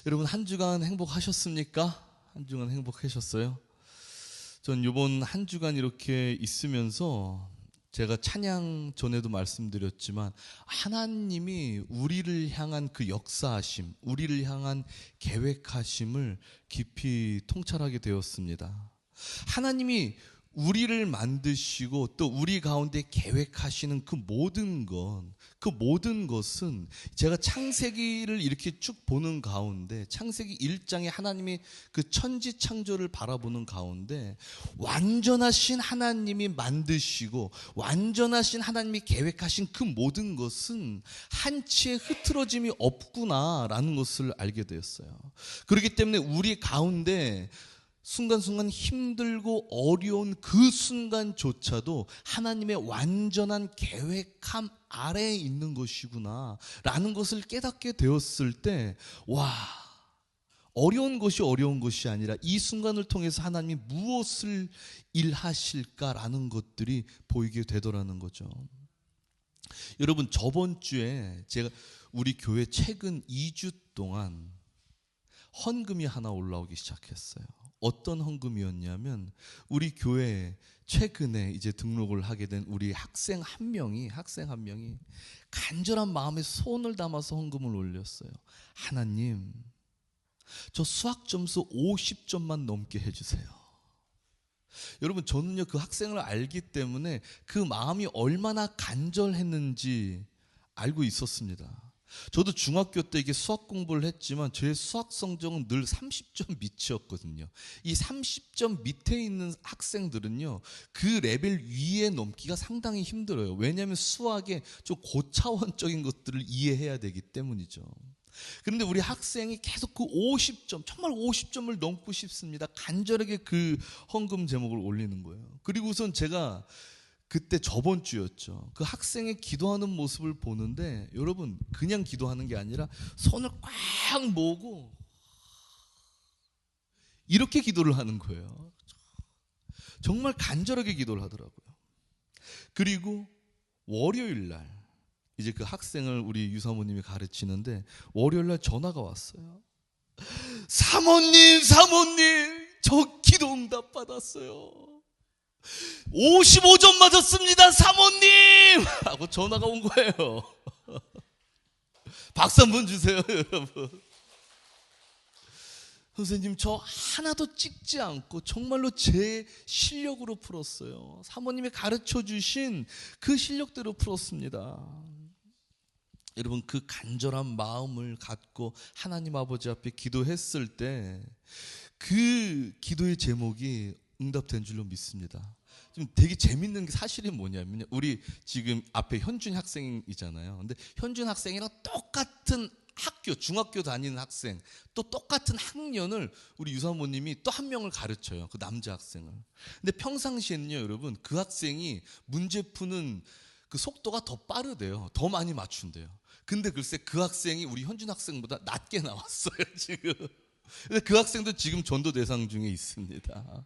여러분 한 주간 행복하셨습니까? 한 주간 행복하셨어요? 전 이번 한 주간 이렇게 있으면서 제가 찬양 전에도 말씀드렸지만 하나님이 우리를 향한 그 역사하심, 우리를 향한 계획하심을 깊이 통찰하게 되었습니다. 하나님이 우리를 만드시고 또 우리 가운데 계획하시는 그 모든 것은 제가 창세기를 이렇게 쭉 보는 가운데 창세기 1장에 하나님이 그 천지 창조를 바라보는 가운데 완전하신 하나님이 만드시고 완전하신 하나님이 계획하신 그 모든 것은 한치의 흐트러짐이 없구나라는 것을 알게 되었어요. 그렇기 때문에 우리 가운데 순간순간 힘들고 어려운 그 순간조차도 하나님의 완전한 계획함 아래에 있는 것이구나 라는 것을 깨닫게 되었을 때, 와, 어려운 것이 아니라 이 순간을 통해서 하나님이 무엇을 일하실까라는 것들이 보이게 되더라는 거죠. 여러분, 저번 주에 제가 우리 교회 최근 2주 동안 헌금이 하나 올라오기 시작했어요. 어떤 헌금이었냐면 우리 교회에 최근에 이제 등록을 하게 된 우리 학생 한 명이 간절한 마음에 손을 담아서 헌금을 올렸어요. 하나님, 저 수학 점수 50점만 넘게 해주세요. 여러분, 저는요 그 학생을 알기 때문에 그 마음이 얼마나 간절했는지 알고 있었습니다. 저도 중학교 때 이게 수학 공부를 했지만 제 수학 성적은 늘 30점 밑이었거든요. 이 30점 밑에 있는 학생들은요 그 레벨 위에 넘기가 상당히 힘들어요. 왜냐하면 수학에 좀 고차원적인 것들을 이해해야 되기 때문이죠. 그런데 우리 학생이 계속 그 50점, 정말 50점을 넘고 싶습니다. 간절하게 그 헌금 제목을 올리는 거예요. 그리고 우선 제가 그때 저번 주였죠. 그 학생의 기도하는 모습을 보는데 여러분, 그냥 기도하는 게 아니라 손을 꽉 모으고 이렇게 기도를 하는 거예요. 정말 간절하게 기도를 하더라고요. 그리고 월요일 날 이제 그 학생을 우리 유사모님이 가르치는데 월요일 날 전화가 왔어요. 사모님, 저 기도 응답 받았어요. 55점 맞았습니다, 사모님! 하고 전화가 온 거예요. 박수 한번 주세요, 여러분. 선생님, 저 하나도 찍지 않고 정말로 제 실력으로 풀었어요. 사모님이 가르쳐 주신 그 실력대로 풀었습니다. 여러분, 그 간절한 마음을 갖고 하나님 아버지 앞에 기도했을 때 그 기도의 제목이 응답된 줄로 믿습니다. 좀 되게 재밌는 게 사실이 뭐냐면요, 우리 지금 앞에 현준 학생이잖아요. 근데 현준 학생이랑 똑같은 학교, 중학교 다니는 학생, 또 똑같은 학년을 우리 유사모님이 또 한 명을 가르쳐요. 그 남자 학생을. 근데 평상시에는요, 여러분, 그 학생이 문제 푸는 그 속도가 더 빠르대요. 더 많이 맞춘대요. 근데 글쎄 그 학생이 우리 현준 학생보다 낮게 나왔어요, 지금. 근데 그 학생도 지금 전도 대상 중에 있습니다.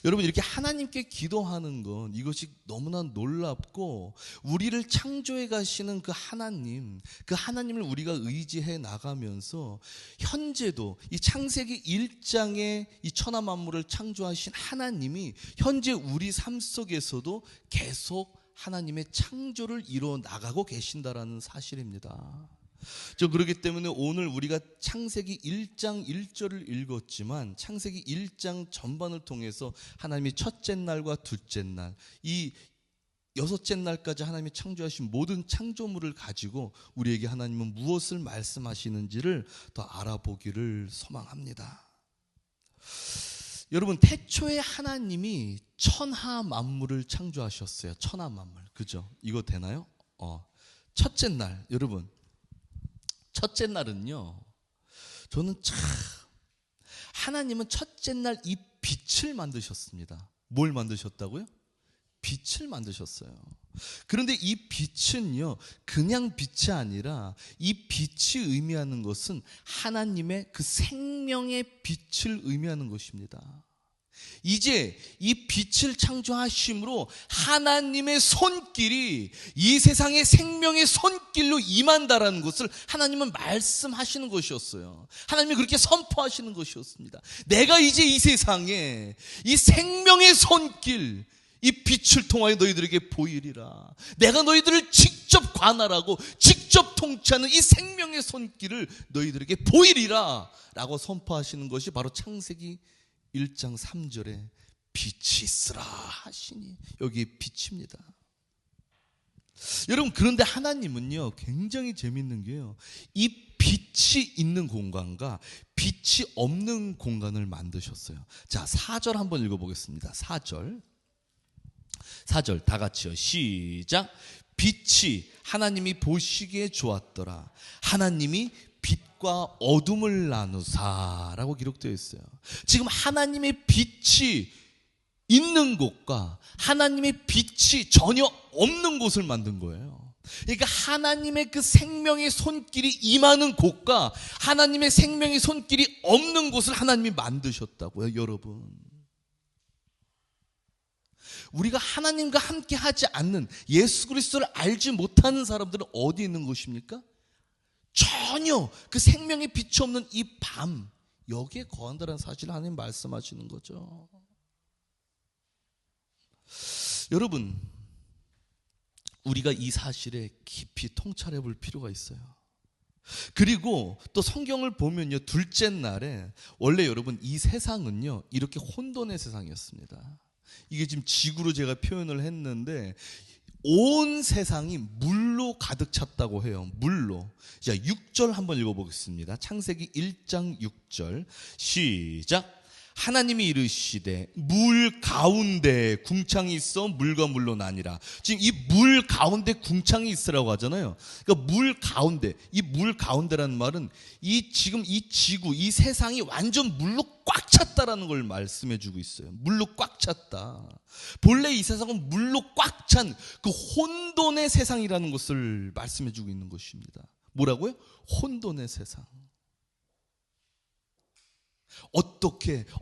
여러분, 이렇게 하나님께 기도하는 건 이것이 너무나 놀랍고 우리를 창조해 가시는 그 하나님을 우리가 의지해 나가면서 현재도 이 창세기 1장에 이 천하 만물을 창조하신 하나님이 현재 우리 삶 속에서도 계속 하나님의 창조를 이루어 나가고 계신다라는 사실입니다. 그렇기 때문에 오늘 우리가 창세기 1장 1절을 읽었지만 창세기 1장 전반을 통해서 하나님이 첫째 날과 둘째 날, 이 여섯째 날까지 하나님이 창조하신 모든 창조물을 가지고 우리에게 하나님은 무엇을 말씀하시는지를 더 알아보기를 소망합니다. 여러분, 태초에 하나님이 천하 만물을 창조하셨어요. 천하 만물, 그죠? 이거 되나요? 첫째 날, 여러분, 첫째 날은요, 저는 참, 하나님은 첫째 날 이 빛을 만드셨습니다. 뭘 만드셨다고요? 빛을 만드셨어요. 그런데 이 빛은요, 그냥 빛이 아니라 이 빛이 의미하는 것은 하나님의 그 생명의 빛을 의미하는 것입니다. 이제 이 빛을 창조하심으로 하나님의 손길이 이 세상의 생명의 손길로 임한다라는 것을 하나님은 말씀하시는 것이었어요. 하나님이 그렇게 선포하시는 것이었습니다. 내가 이제 이 세상에 이 생명의 손길, 이 빛을 통하여 너희들에게 보이리라. 내가 너희들을 직접 관할하고 직접 통치하는 이 생명의 손길을 너희들에게 보이리라 라고 선포하시는 것이 바로 창세기 1장 3절에 빛이 있으라 하시니, 여기 빛입니다. 여러분, 그런데 하나님은요 굉장히 재밌는 게요, 이 빛이 있는 공간과 빛이 없는 공간을 만드셨어요. 자, 4절 한번 읽어보겠습니다. 4절 다 같이요. 시작. 빛이 하나님이 보시기에 좋았더라. 하나님이 빛과 어둠을 나누사라고 기록되어 있어요. 지금 하나님의 빛이 있는 곳과 하나님의 빛이 전혀 없는 곳을 만든 거예요. 그러니까 하나님의 그 생명의 손길이 임하는 곳과 하나님의 생명의 손길이 없는 곳을 하나님이 만드셨다고요, 여러분. 우리가 하나님과 함께 하지 않는, 예수 그리스도를 알지 못하는 사람들은 어디 있는 것입니까? 전혀 그 생명의 빛이 없는 이 밤, 여기에 거한다는 사실을 하나님 말씀하시는 거죠. 여러분, 우리가 이 사실에 깊이 통찰해 볼 필요가 있어요. 그리고 또 성경을 보면요, 둘째 날에 원래 여러분 이 세상은요 이렇게 혼돈의 세상이었습니다. 이게 지금 지구로 제가 표현을 했는데 온 세상이 물로 가득 찼다고 해요. 물로. 자, 6절 한번 읽어보겠습니다. 창세기 1장 6절 시작. 하나님이 이르시되 물 가운데 궁창이 있어 물과 물로 나뉘라. 지금 이 물 가운데 궁창이 있으라고 하잖아요. 그러니까 물 가운데, 이 물 가운데라는 말은 지금 이 지구, 이 세상이 완전 물로 꽉 찼다라는 걸 말씀해 주고 있어요. 물로 꽉 찼다. 본래 이 세상은 물로 꽉 찬 그 혼돈의 세상이라는 것을 말씀해 주고 있는 것입니다. 뭐라고요? 혼돈의 세상.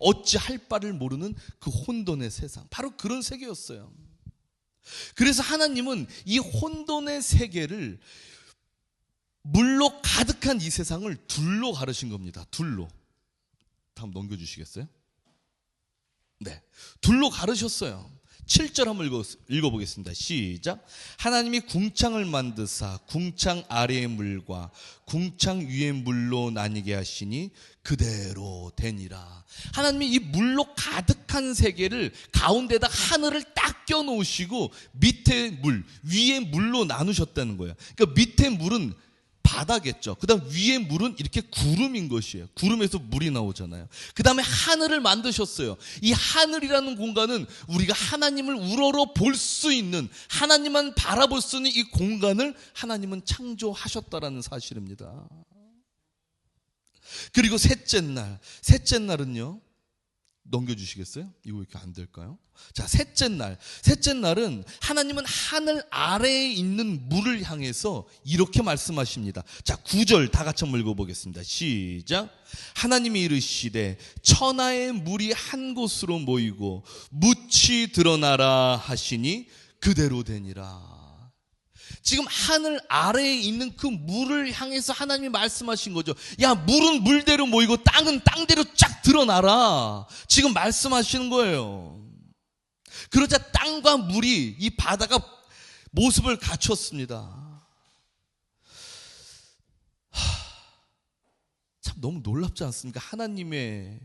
어찌 할 바를 모르는 그 혼돈의 세상, 바로 그런 세계였어요. 그래서 하나님은 이 혼돈의 세계를, 물로 가득한 이 세상을 둘로 가르신 겁니다. 둘로. 다음 넘겨주시겠어요? 네, 둘로 가르셨어요. 7절 한번 읽어보겠습니다. 시작. 하나님이 궁창을 만드사 궁창 아래의 물과 궁창 위의 물로 나뉘게 하시니 그대로 되니라. 하나님이 이 물로 가득한 세계를 가운데다 하늘을 딱 껴놓으시고 밑에 물, 위에 물로 나누셨다는 거예요. 그러니까 밑에 물은 바다겠죠. 그 다음 위에 물은 이렇게 구름인 것이에요. 구름에서 물이 나오잖아요. 그 다음에 하늘을 만드셨어요. 이 하늘이라는 공간은 우리가 하나님을 우러러 볼 수 있는, 하나님만 바라볼 수 있는 이 공간을 하나님은 창조하셨다라는 사실입니다. 그리고 셋째 날은요, 넘겨주시겠어요? 이거 왜 이렇게 안 될까요? 자, 셋째 날은 하나님은 하늘 아래에 있는 물을 향해서 이렇게 말씀하십니다. 자, 9절 다 같이 한번 읽어보겠습니다. 시작. 하나님이 이르시되 천하의 물이 한 곳으로 모이고 묻이 드러나라 하시니 그대로 되니라. 지금 하늘 아래에 있는 그 물을 향해서 하나님이 말씀하신 거죠. 야, 물은 물대로 모이고 땅은 땅대로 쫙 드러나라. 지금 말씀하시는 거예요. 그러자 땅과 물이, 이 바다가 모습을 갖췄습니다. 참 너무 놀랍지 않습니까? 하나님의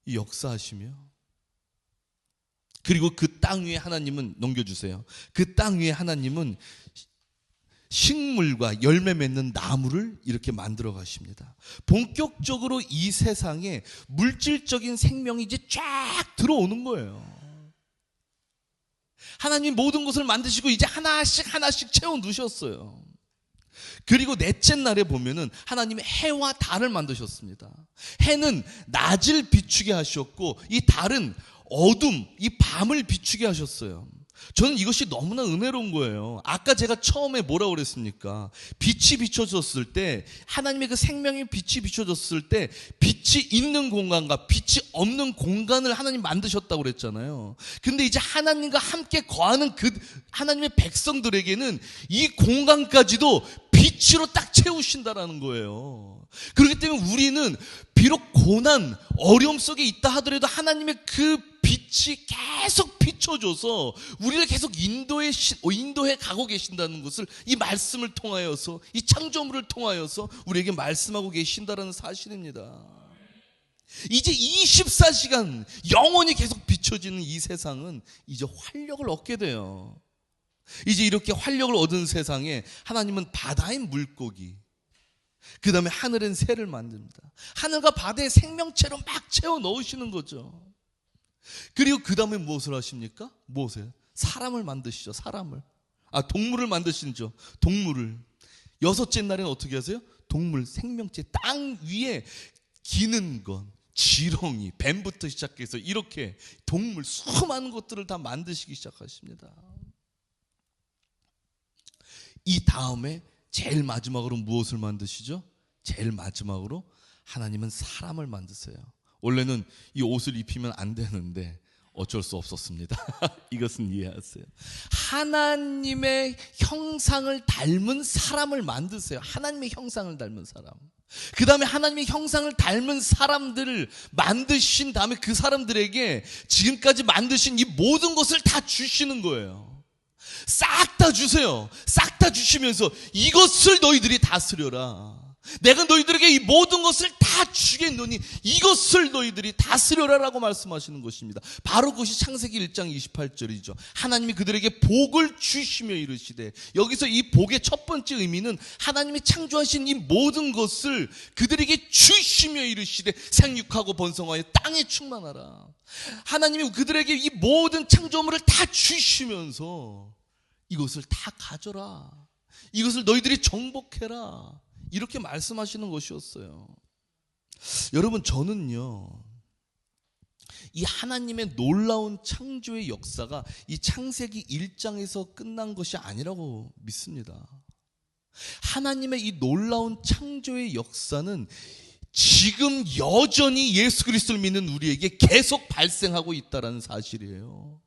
이 역사하시며. 그리고 그 땅 위에 하나님은, 넘겨주세요. 그 땅 위에 하나님은 식물과 열매 맺는 나무를 이렇게 만들어 가십니다. 본격적으로 이 세상에 물질적인 생명이 이제 쫙 들어오는 거예요. 하나님 모든 것을 만드시고 이제 하나씩 채워 넣으셨어요. 그리고 넷째 날에 보면은 하나님이 해와 달을 만드셨습니다. 해는 낮을 비추게 하셨고 이 달은 어둠, 이 밤을 비추게 하셨어요. 저는 이것이 너무나 은혜로운 거예요. 아까 제가 처음에 뭐라고 그랬습니까? 빛이 비춰졌을 때, 하나님의 그 생명의 빛이 비춰졌을 때 빛이 있는 공간과 빛이 없는 공간을 하나님 만드셨다고 그랬잖아요. 근데 이제 하나님과 함께 거하는 그 하나님의 백성들에게는 이 공간까지도 빛으로 딱 채우신다라는 거예요. 그렇기 때문에 우리는 비록 고난, 어려움 속에 있다 하더라도 하나님의 그 빛이 계속 비춰줘서 우리를 계속 인도해 가고 계신다는 것을 이 말씀을 통하여서, 이 창조물을 통하여서 우리에게 말씀하고 계신다는 사실입니다. 이제 24시간 영원히 계속 비춰지는 이 세상은 이제 활력을 얻게 돼요. 이제 이렇게 활력을 얻은 세상에 하나님은 바다의 물고기, 그 다음에 하늘엔 새를 만듭니다. 하늘과 바다의 생명체로 막 채워 넣으시는 거죠. 그리고 그 다음에 무엇을 하십니까? 무엇을? 사람을 만드시죠. 사람을. 동물을 만드시죠. 동물을. 여섯째 날에는 어떻게 하세요? 동물, 생명체, 땅 위에 기는 것, 지렁이, 뱀부터 시작해서 이렇게 동물, 수많은 것들을 다 만드시기 시작하십니다. 이 다음에 제일 마지막으로 무엇을 만드시죠? 제일 마지막으로 하나님은 사람을 만드세요. 원래는 이 옷을 입히면 안 되는데 어쩔 수 없었습니다. 이것은 이해하세요. 하나님의 형상을 닮은 사람을 만드세요. 하나님의 형상을 닮은 사람. 그 다음에 하나님의 형상을 닮은 사람들을 만드신 다음에 그 사람들에게 지금까지 만드신 이 모든 것을 다 주시는 거예요. 싹 다 주세요. 싹 다 주시면서 이것을 너희들이 다스려라. 내가 너희들에게 이 모든 것을 다 주겠노니 이것을 너희들이 다스려라라고 말씀하시는 것입니다. 바로 그것이 창세기 1장 28절이죠. 하나님이 그들에게 복을 주시며 이르시되, 여기서 이 복의 첫 번째 의미는 하나님이 창조하신 이 모든 것을 그들에게 주시며 이르시되 생육하고 번성하여 땅에 충만하라. 하나님이 그들에게 이 모든 창조물을 다 주시면서 이것을 다 가져라. 이것을 너희들이 정복해라. 이렇게 말씀하시는 것이었어요. 여러분, 저는요, 이 하나님의 놀라운 창조의 역사가 이 창세기 1장에서 끝난 것이 아니라고 믿습니다. 하나님의 이 놀라운 창조의 역사는 지금 여전히 예수 그리스도를 믿는 우리에게 계속 발생하고 있다는 사실이에요.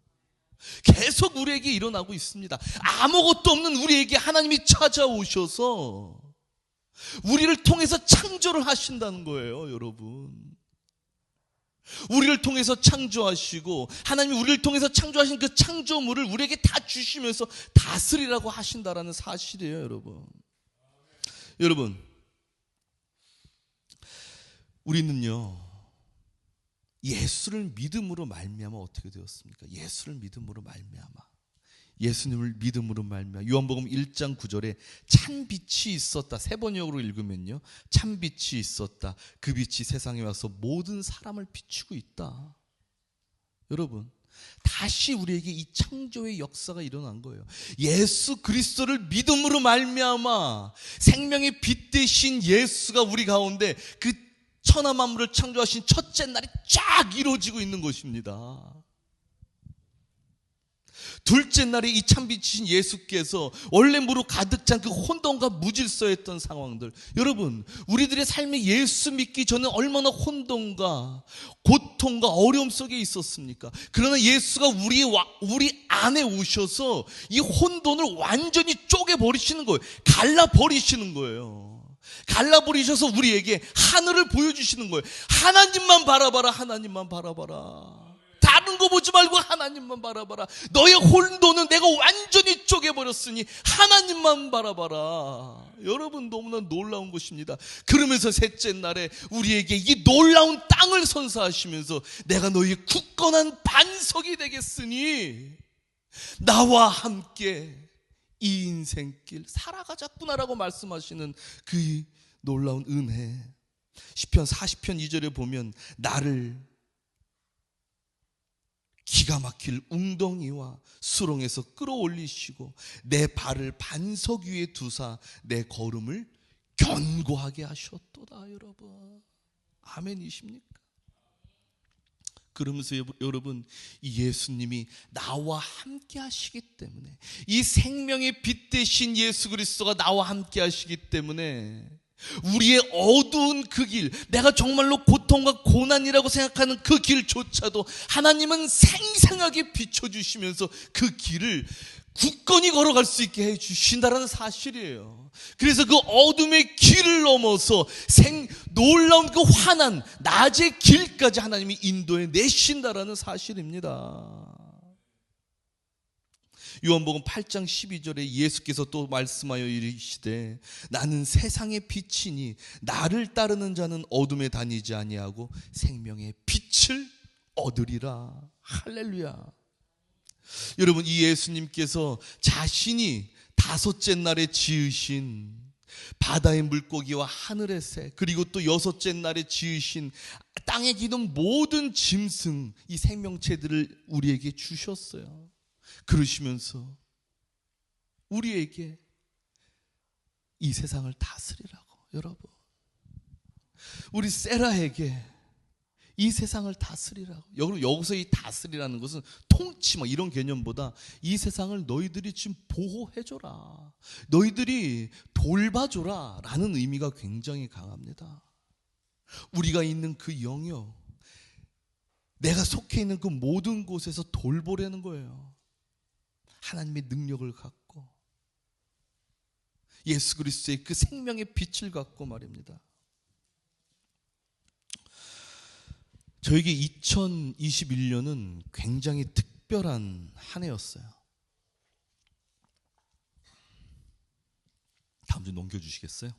계속 우리에게 일어나고 있습니다. 아무것도 없는 우리에게 하나님이 찾아오셔서 우리를 통해서 창조를 하신다는 거예요, 여러분. 우리를 통해서 창조하시고 하나님이 우리를 통해서 창조하신 그 창조물을 우리에게 다 주시면서 다스리라고 하신다라는 사실이에요, 여러분. 여러분, 우리는요, 예수를 믿음으로 말미암아 어떻게 되었습니까? 예수를 믿음으로 말미암아, 예수님을 믿음으로 말미암아, 요한복음 1장 9절에 찬빛이 있었다. 세 번역으로 읽으면요, 찬빛이 있었다. 그 빛이 세상에 와서 모든 사람을 비추고 있다. 여러분, 다시 우리에게 이 창조의 역사가 일어난 거예요. 예수 그리스도를 믿음으로 말미암아 생명의 빛 되신 예수가 우리 가운데 그 천하 만물을 창조하신 첫째 날이 쫙 이루어지고 있는 것입니다. 둘째 날에 이 참빛이신 예수께서 원래 무로 가득 찬 그 혼돈과 무질서했던 상황들, 여러분, 우리들의 삶에 예수 믿기 전에 얼마나 혼돈과 고통과 어려움 속에 있었습니까? 그러나 예수가 우리 안에 오셔서 이 혼돈을 완전히 쪼개버리시는 거예요. 갈라버리시는 거예요. 갈라버리셔서 우리에게 하늘을 보여주시는 거예요. 하나님만 바라봐라. 하나님만 바라봐라. 다른 거 보지 말고 하나님만 바라봐라. 너의 혼돈은 내가 완전히 쪼개버렸으니 하나님만 바라봐라. 여러분, 너무나 놀라운 것입니다. 그러면서 셋째 날에 우리에게 이 놀라운 땅을 선사하시면서 내가 너희의 굳건한 반석이 되겠으니 나와 함께 이 인생길 살아가자꾸나라고 말씀하시는 그 놀라운 은혜. 시편 40편 2절에 보면 나를 기가 막힐 웅덩이와 수렁에서 끌어올리시고 내 발을 반석 위에 두사 내 걸음을 견고하게 하셨도다. 여러분, 아멘이십니까? 그러면서 여러분, 이 예수님이 나와 함께 하시기 때문에, 이 생명의 빛 대신 예수 그리스도가 나와 함께 하시기 때문에 우리의 어두운 그 길, 내가 정말로 고통과 고난이라고 생각하는 그 길조차도 하나님은 생생하게 비춰주시면서 그 길을 굳건히 걸어갈 수 있게 해주신다는 사실이에요. 그래서 그 어둠의 길을 넘어서 놀라운 그 환한 낮의 길까지 하나님이 인도해 내신다라는 사실입니다. 요한복음 8장 12절에 예수께서 또 말씀하여 이르시되 나는 세상의 빛이니 나를 따르는 자는 어둠에 다니지 아니하고 생명의 빛을 얻으리라. 할렐루야. 여러분, 이 예수님께서 자신이 다섯째 날에 지으신 바다의 물고기와 하늘의 새, 그리고 또 여섯째 날에 지으신 땅에 기는 모든 짐승, 이 생명체들을 우리에게 주셨어요. 그러시면서 우리에게 이 세상을 다스리라고. 여러분, 우리 세라에게 이 세상을 다스리라고. 여기서 이 다스리라는 것은 통치 막 이런 개념보다 이 세상을 너희들이 지금 보호해줘라, 너희들이 돌봐줘라 라는 의미가 굉장히 강합니다. 우리가 있는 그 영역, 내가 속해 있는 그 모든 곳에서 돌보려는 거예요. 하나님의 능력을 갖고, 예수 그리스도의 그 생명의 빛을 갖고 말입니다. 저에게 2021년은 굉장히 특별한 한 해였어요. 다음 주 넘겨주시겠어요?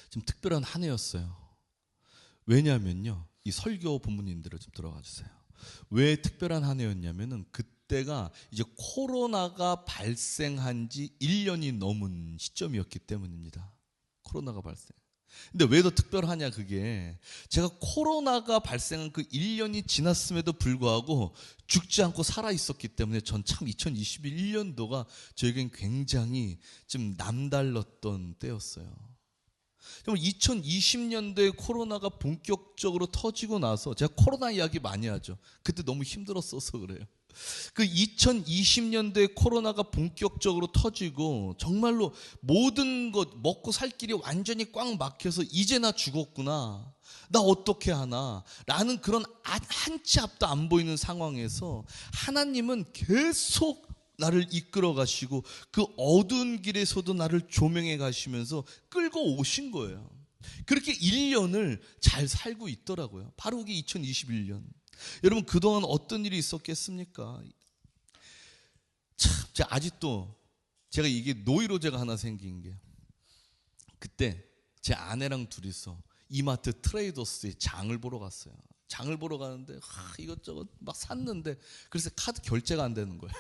좀 특별한 한 해였어요. 왜냐하면요, 이 설교 본문님들을 좀 들어가 주세요. 왜 특별한 한 해였냐면은 그때가 이제 코로나가 발생한 지 1년이 넘은 시점이었기 때문입니다. 코로나가 발생. 근데 왜 더 특별하냐, 그게 제가 코로나가 발생한 그 1년이 지났음에도 불구하고 죽지 않고 살아 있었기 때문에 전 참 2021년도가 저에겐 굉장히 좀 남달랐던 때였어요. 2020년도에 코로나가 본격적으로 터지고 나서, 제가 코로나 이야기 많이 하죠. 그때 너무 힘들었어서 그래요. 그 2020년도에 코로나가 본격적으로 터지고 정말로 모든 것, 먹고 살 길이 완전히 꽉 막혀서 이제 나 죽었구나, 나 어떻게 하나 라는 그런 한 치 앞도 안 보이는 상황에서 하나님은 계속 나를 이끌어 가시고 그 어두운 길에서도 나를 조명해 가시면서 끌고 오신 거예요. 그렇게 1년을 잘 살고 있더라고요. 바로 그게 2021년. 여러분, 그동안 어떤 일이 있었겠습니까? 참, 아직도 제가 이게 노이로제가 하나 생긴 게, 그때 제 아내랑 둘이서 이마트 트레이더스에 장을 보러 갔어요. 장을 보러 가는데 이것저것 막 샀는데 그래서 카드 결제가 안 되는 거예요.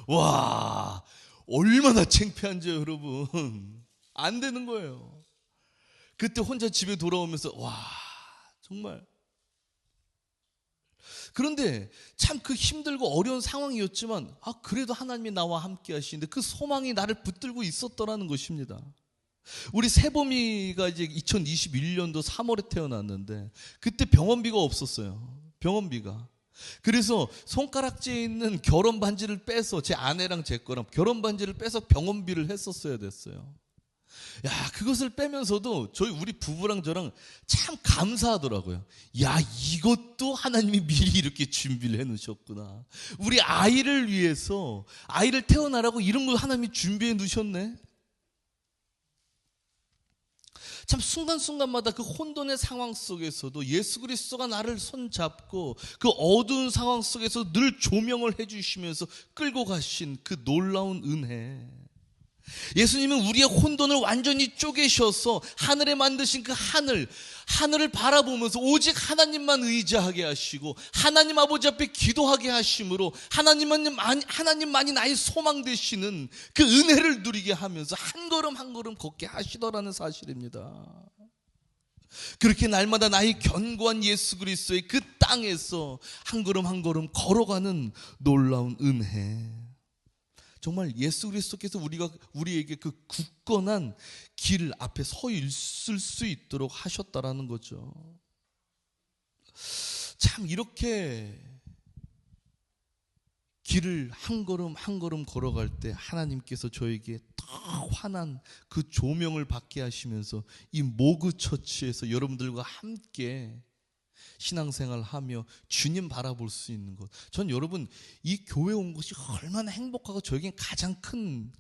와, 얼마나 창피한지 여러분. 안 되는 거예요. 그때 혼자 집에 돌아오면서 와, 정말. 그런데 참 그 힘들고 어려운 상황이었지만 그래도 하나님이 나와 함께 하시는데 그 소망이 나를 붙들고 있었더라는 것입니다. 우리 세범이가 이제 2021년도 3월에 태어났는데 그때 병원비가 없었어요. 병원비가. 그래서 손가락지에 있는 결혼 반지를 빼서, 제 아내랑 제 거랑 결혼 반지를 빼서 병원비를 했었어야 됐어요. 야, 그것을 빼면서도 우리 부부랑 저랑 참 감사하더라고요. 야, 이것도 하나님이 미리 이렇게 준비를 해 놓으셨구나. 우리 아이를 위해서, 아이를 태어나라고 이런 걸 하나님이 준비해 놓으셨네. 참 순간순간마다 그 혼돈의 상황 속에서도 예수 그리스도가 나를 손잡고 그 어두운 상황 속에서 늘 조명을 해주시면서 끌고 가신 그 놀라운 은혜. 예수님은 우리의 혼돈을 완전히 쪼개셔서 하늘에 만드신 그 하늘을 바라보면서 오직 하나님만 의지하게 하시고 하나님 아버지 앞에 기도하게 하심으로 하나님만이 나의 소망 되시는 그 은혜를 누리게 하면서 한 걸음 한 걸음 걷게 하시더라는 사실입니다. 그렇게 날마다 나의 견고한 예수 그리스도의 그 땅에서 한 걸음 한 걸음 걸어가는 놀라운 은혜. 정말 예수 그리스도께서 우리에게 그 굳건한 길 앞에 서 있을 수 있도록 하셨다라는 거죠. 참 이렇게 길을 한 걸음 한 걸음 걸어갈 때 하나님께서 저에게 더 환한 그 조명을 받게 하시면서 이 모그 처치에서 여러분들과 함께 신앙생활을 하며 주님 바라볼 수 있는 것, 전 여러분 이 교회 온 것이 얼마나 행복하고 저에겐 가장 큰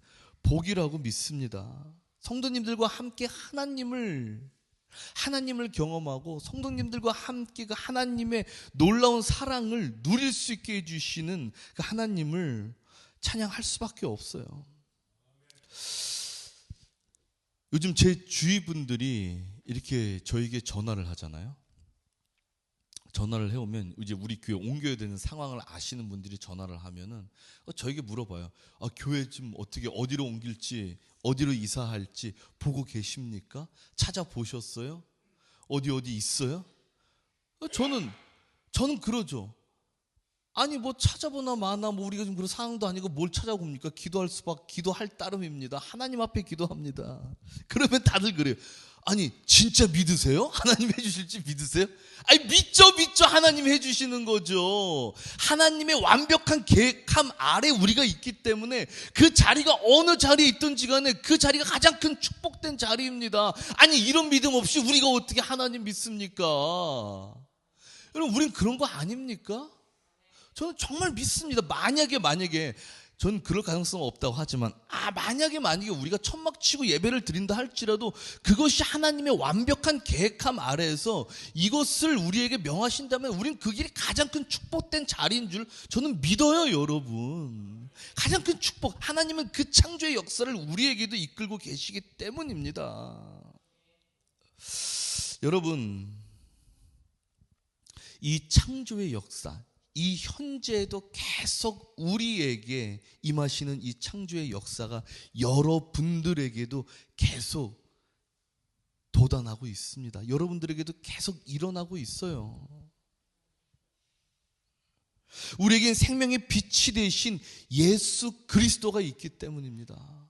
복이라고 믿습니다. 성도님들과 함께 하나님을 경험하고 성도님들과 함께 그 하나님의 놀라운 사랑을 누릴 수 있게 해주시는 그 하나님을 찬양할 수밖에 없어요. 요즘 제 주위 분들이 이렇게 저에게 전화를 하잖아요. 전화를 해오면 이제 우리 교회 옮겨야 되는 상황을 아시는 분들이 전화를 하면은 저에게 물어봐요. 교회 좀 어떻게 어디로 옮길지, 어디로 이사할지 보고 계십니까? 찾아보셨어요? 어디 있어요? 저는 그러죠. 아니 뭐 찾아보나 마나 뭐 우리가 좀 그런 상황도 아니고 뭘 찾아봅니까? 기도할 따름입니다. 하나님 앞에 기도합니다. 그러면 다들 그래요. 아니 진짜 믿으세요? 하나님 해주실지 믿으세요? 아니 믿죠. 하나님 해주시는 거죠. 하나님의 완벽한 계획함 아래 우리가 있기 때문에 그 자리가 어느 자리에 있든지 간에 그 자리가 가장 큰 축복된 자리입니다. 아니 이런 믿음 없이 우리가 어떻게 하나님 믿습니까? 여러분 우린 그런 거 아닙니까? 저는 정말 믿습니다. 만약에 전 그럴 가능성은 없다고 하지만 만약에 우리가 천막 치고 예배를 드린다 할지라도 그것이 하나님의 완벽한 계획함 아래에서 이것을 우리에게 명하신다면 우린 그 길이 가장 큰 축복된 자리인 줄 저는 믿어요. 여러분 가장 큰 축복, 하나님은 그 창조의 역사를 우리에게도 이끌고 계시기 때문입니다. 여러분 이 창조의 역사, 이 현재에도 계속 우리에게 임하시는 이 창조의 역사가 여러분들에게도 계속 도단하고 있습니다. 여러분들에게도 계속 일어나고 있어요. 우리에겐 생명의 빛이 되신 예수 그리스도가 있기 때문입니다.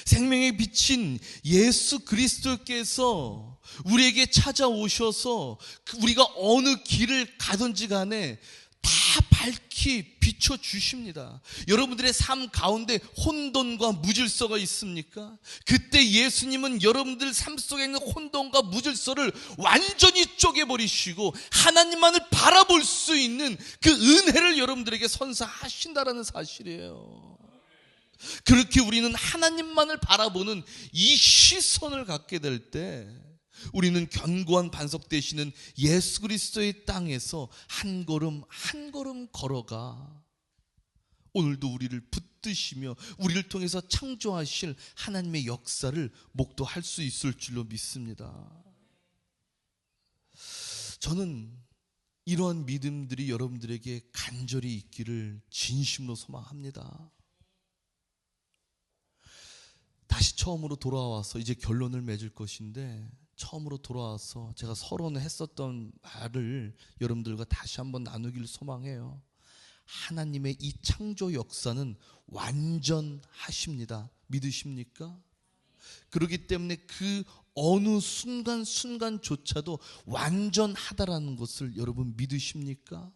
생명의 빛인 예수 그리스도께서 우리에게 찾아오셔서 우리가 어느 길을 가든지 간에 다 밝히 비춰주십니다. 여러분들의 삶 가운데 혼돈과 무질서가 있습니까? 그때 예수님은 여러분들 삶 속에 있는 혼돈과 무질서를 완전히 쪼개버리시고 하나님만을 바라볼 수 있는 그 은혜를 여러분들에게 선사하신다라는 사실이에요. 그렇게 우리는 하나님만을 바라보는 이 시선을 갖게 될 때 우리는 견고한 반석 되시는 예수 그리스도의 땅에서 한 걸음 한 걸음 걸어가 오늘도 우리를 붙드시며 우리를 통해서 창조하실 하나님의 역사를 목도할 수 있을 줄로 믿습니다. 저는 이러한 믿음들이 여러분들에게 간절히 있기를 진심으로 소망합니다. 다시 처음으로 돌아와서 이제 결론을 맺을 것인데, 처음으로 돌아와서 제가 서론을 했었던 말을 여러분들과 다시 한번 나누기를 소망해요. 하나님의 이 창조 역사는 완전하십니다. 믿으십니까? 그렇기 때문에 그 어느 순간조차도 완전하다라는 것을 여러분 믿으십니까?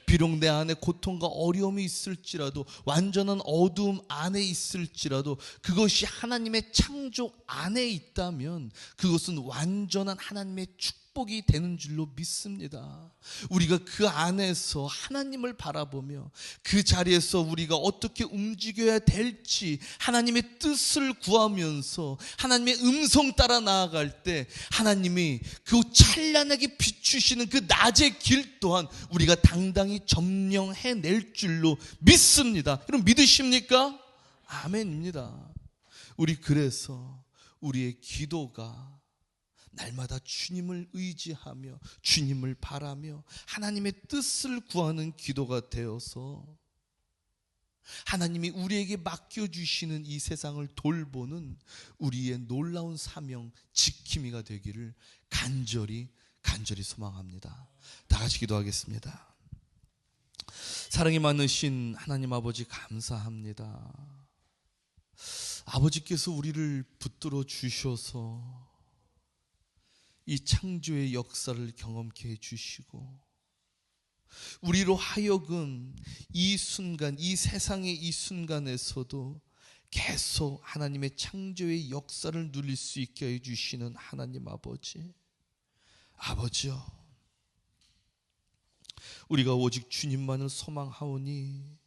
비록 내 안에 고통과 어려움이 있을지라도, 완전한 어두움 안에 있을지라도 그것이 하나님의 창조 안에 있다면 그것은 완전한 하나님의 축복이 되는 줄로 믿습니다. 우리가 그 안에서 하나님을 바라보며 그 자리에서 우리가 어떻게 움직여야 될지 하나님의 뜻을 구하면서 하나님의 음성 따라 나아갈 때 하나님이 그 찬란하게 비추시는 그 낮의 길 또한 우리가 당당히 점령해낼 줄로 믿습니다. 여러분 믿으십니까? 아멘입니다. 우리 그래서 우리의 기도가 날마다 주님을 의지하며 주님을 바라며 하나님의 뜻을 구하는 기도가 되어서 하나님이 우리에게 맡겨주시는 이 세상을 돌보는 우리의 놀라운 사명 지킴이가 되기를 간절히 소망합니다. 다 같이 기도하겠습니다. 사랑이 많으신 하나님 아버지 감사합니다. 아버지께서 우리를 붙들어 주셔서 이 창조의 역사를 경험케 해주시고, 우리로 하여금 이 순간, 이 세상의 이 순간에서도 계속 하나님의 창조의 역사를 누릴 수 있게 해주시는 하나님 아버지요, 우리가 오직 주님만을 소망하오니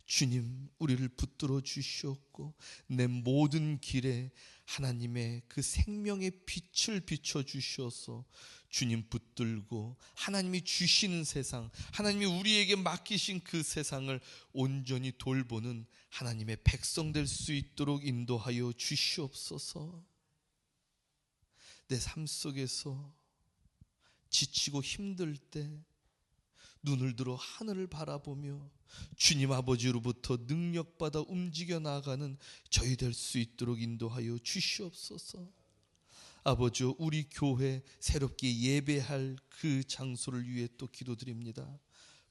주님 우리를 붙들어 주시옵고 내 모든 길에 하나님의 그 생명의 빛을 비춰 주셔서 주님 붙들고 하나님이 주시는 세상, 하나님이 우리에게 맡기신 그 세상을 온전히 돌보는 하나님의 백성 될 수 있도록 인도하여 주시옵소서. 내 삶 속에서 지치고 힘들 때 눈을 들어 하늘을 바라보며 주님 아버지로부터 능력받아 움직여 나아가는 저희 될 수 있도록 인도하여 주시옵소서. 아버지여, 우리 교회 새롭게 예배할 그 장소를 위해 또 기도드립니다.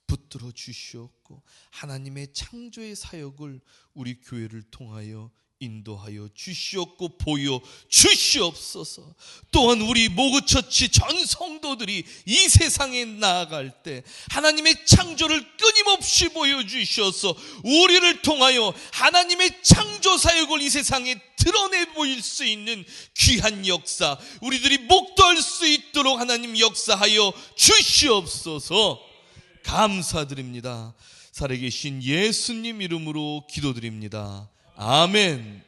붙들어 주시옵고 하나님의 창조의 사역을 우리 교회를 통하여 인도하여 주시옵고 보여 주시옵소서. 또한 우리 모그처치 전 성도들이 이 세상에 나아갈 때 하나님의 창조를 끊임없이 보여주셔서 우리를 통하여 하나님의 창조 사역을 이 세상에 드러내 보일 수 있는 귀한 역사, 우리들이 목도할 수 있도록 하나님 역사하여 주시옵소서. 감사드립니다. 살아계신 예수님 이름으로 기도드립니다. 아멘.